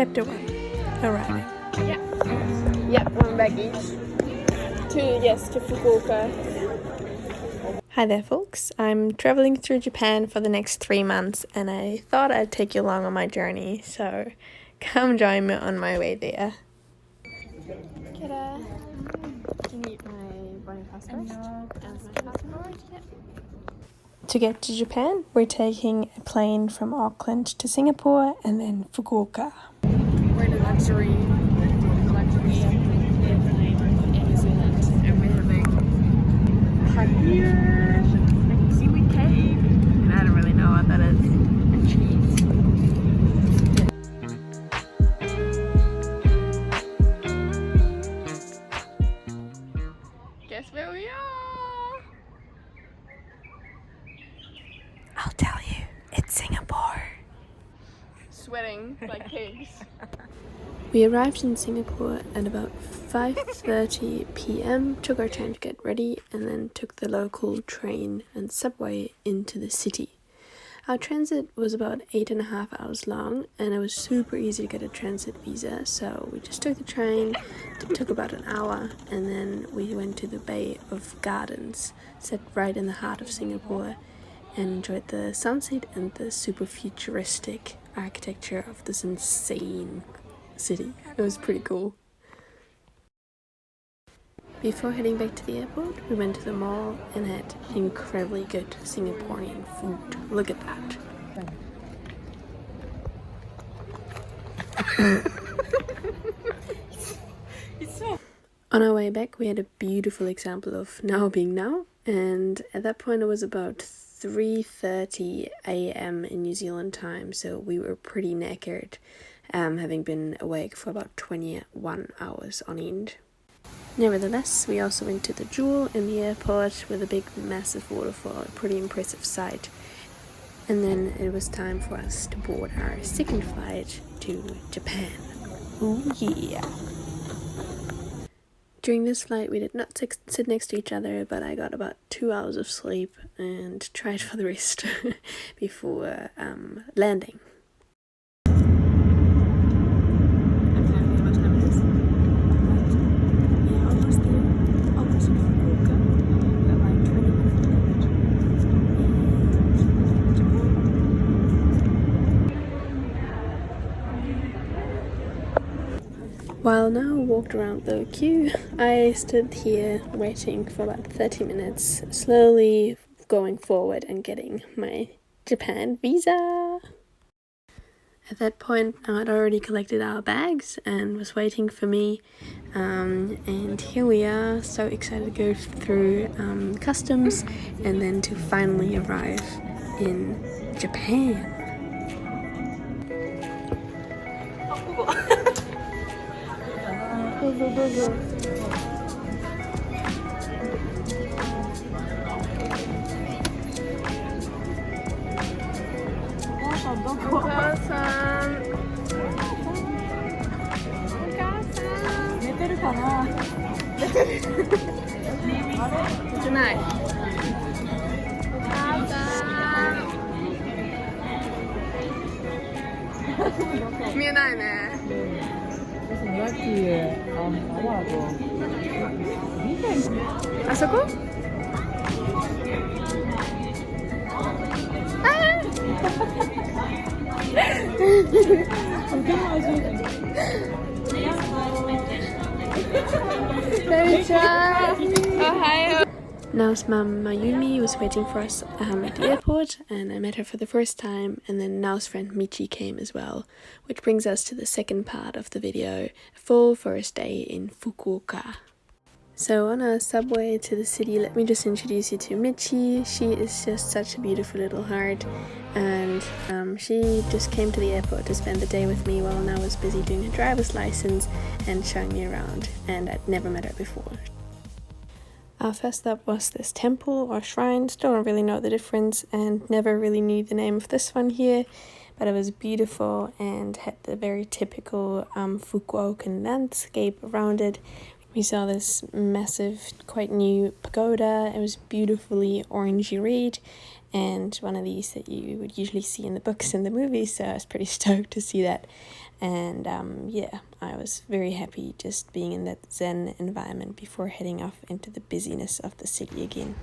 Chapter 1. Arriving. Yep, one baggage. To Fukuoka. Hi there folks, I'm traveling through Japan for the next 3 months and I thought I'd take you along on my journey, so come join me on my way there. Kia. Do you need my boarding pass first? And my passport? Yep. To get to Japan, we're taking a plane from Auckland to Singapore and then Fukuoka. We're in a luxury airplane in New Zealand, and we're having paneer and kiwi cake, and I don't really know what that is, and cheese. Guess where we are? I'll tell you, it's Singapore. Sweating like pigs. We arrived in Singapore at about 5:30 p.m, took our time to get ready and then took the local train and subway into the city. Our transit was about 8.5 hours long and it was super easy to get a transit visa, so we just took the train. It took about an hour and then we went to the Bay of Gardens, set right in the heart of Singapore, and enjoyed the sunset and the super futuristic architecture of this insane city. It was pretty cool. Before heading back to the airport, we went to the mall and had incredibly good Singaporean food. Look at that. On our way back, we had a beautiful example of now being now, and at that point it was about 3:30 a.m. in New Zealand time, so we were pretty knackered, having been awake for about 21 hours on end. Nevertheless, we also went to the Jewel in the airport with a big massive waterfall, a pretty impressive sight. And then it was time for us to board our second flight to Japan. Oh yeah! During this flight we did not sit next to each other, but I got about 2 hours of sleep and tried for the rest before landing. While now walked around the queue, I stood here waiting for about 30 minutes, slowly going forward and getting my Japan visa. At that point, I had already collected our bags and was waiting for me, and here we are, so excited to go through customs and then to finally arrive in Japan. Nao's mum Mayumi was waiting for us at the airport, and I met her for the first time, and then Nao's friend Michi came as well, which brings us to the second part of the video, a full first day in Fukuoka. So on our subway to the city, let me just introduce you to Michi. She is just such a beautiful little heart, and she just came to the airport to spend the day with me while Nao was busy doing her driver's license and showing me around, and I'd never met her before. Our first stop was this temple or shrine, still don't really know the difference and never really knew the name of this one here, but it was beautiful and had the very typical Fukuokan landscape around it. We We saw this massive, quite new pagoda. It was beautifully orangey red, and one of these that you would usually see in the books and the movies, so I was pretty stoked to see that. And yeah, I was very happy just being in that zen environment before heading off into the busyness of the city again.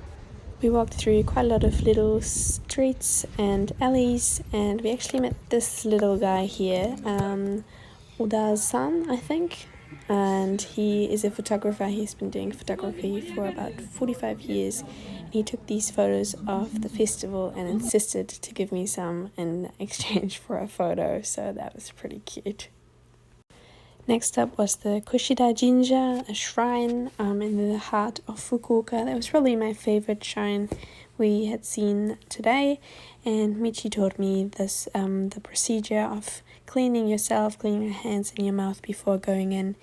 We walked through quite a lot of little streets and alleys, and we actually met this little guy here, Uda-san, I think, and he is a photographer. He's been doing photography for about 45 years. He took these photos of the festival and insisted to give me some in exchange for a photo, so that was pretty cute. Next up was the Kushida Jinja, a shrine in the heart of Fukuoka. That was probably my favorite shrine we had seen today, and Michi taught me this the procedure of cleaning yourself, cleaning your hands and your mouth before going in.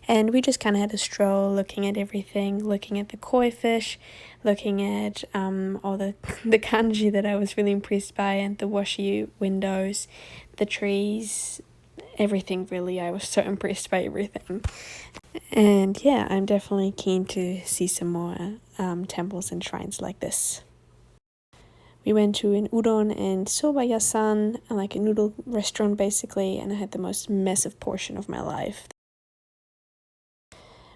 And we just kind of had a stroll, looking at everything, looking at the koi fish, looking at all the kanji that I was really impressed by, and the washi windows, the trees, everything really. I was so impressed by everything. And yeah, I'm definitely keen to see some more temples and shrines like this. We went to an udon and soba yasan, like a noodle restaurant basically, and I had the most massive portion of my life.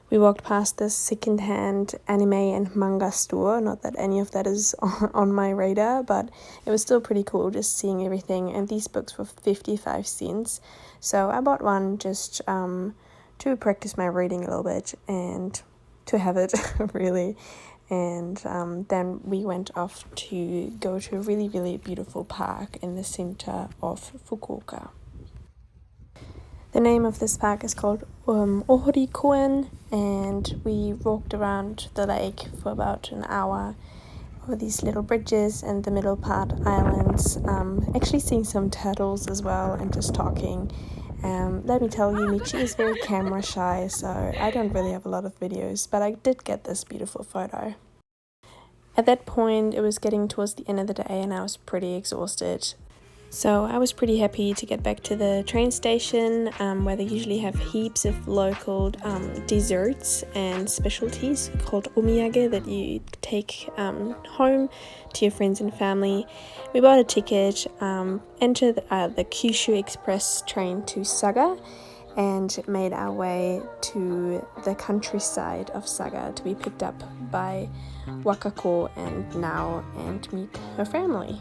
We walked past this second-hand anime and manga store. Not that any of that is on my radar, but it was still pretty cool just seeing everything. And these books were 55 cents. So I bought one just to practice my reading a little bit and to have it, really. And then we went off to go to a really, really beautiful park in the center of Fukuoka. The name of this park is called Ohori Koen, and we walked around the lake for about an hour over these little bridges and the middle part islands, actually seeing some turtles as well and just talking. Let me tell you, Michi is very camera shy, so I don't really have a lot of videos, but I did get this beautiful photo. At that point, it was getting towards the end of the day and I was pretty exhausted. So I was pretty happy to get back to the train station, where they usually have heaps of local desserts and specialties called omiyage that you take home to your friends and family. We bought a ticket, entered the Kyushu Express train to Saga, and made our way to the countryside of Saga to be picked up by Wakako and Nao and meet her family.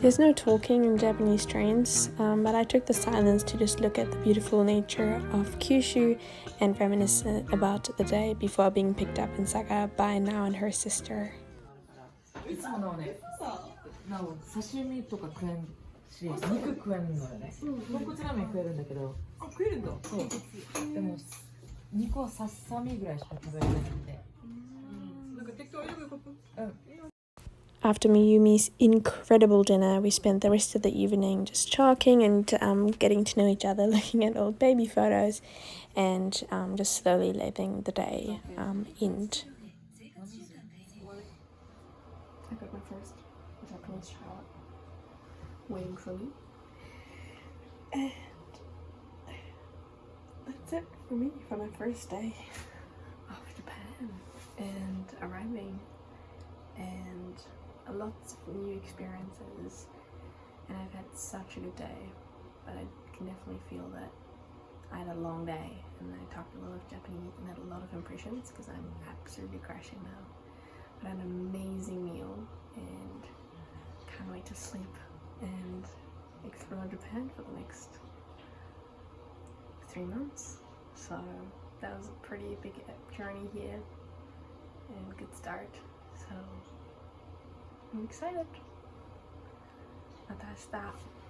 There's no talking in Japanese trains, but I took the silence to just look at the beautiful nature of Kyushu and reminisce about the day before being picked up in Saga by Nao and her sister. いつもなおね、なお刺身とか食えんし、肉食えんのよね。豚骨ラーメン食えるんだけど。あ、食えるんだ。そう。でも肉はささみぐらいしか食べれないんで。なんか適当によくここ。After Mayumi's incredible dinner, we spent the rest of the evening just talking and getting to know each other, looking at old baby photos, and just slowly letting the day end. I got my first Japanese shower waiting for me. And that's it for me for my first day of Japan and arriving, and lots of new experiences, and I've had such a good day, but I can definitely feel that I had a long day and I talked a lot of Japanese and had a lot of impressions because I'm absolutely crashing now. But I had an amazing meal and can't wait to sleep and explore Japan for the next 3 months. So that was a pretty big journey here and good start. So I'm excited. また明日。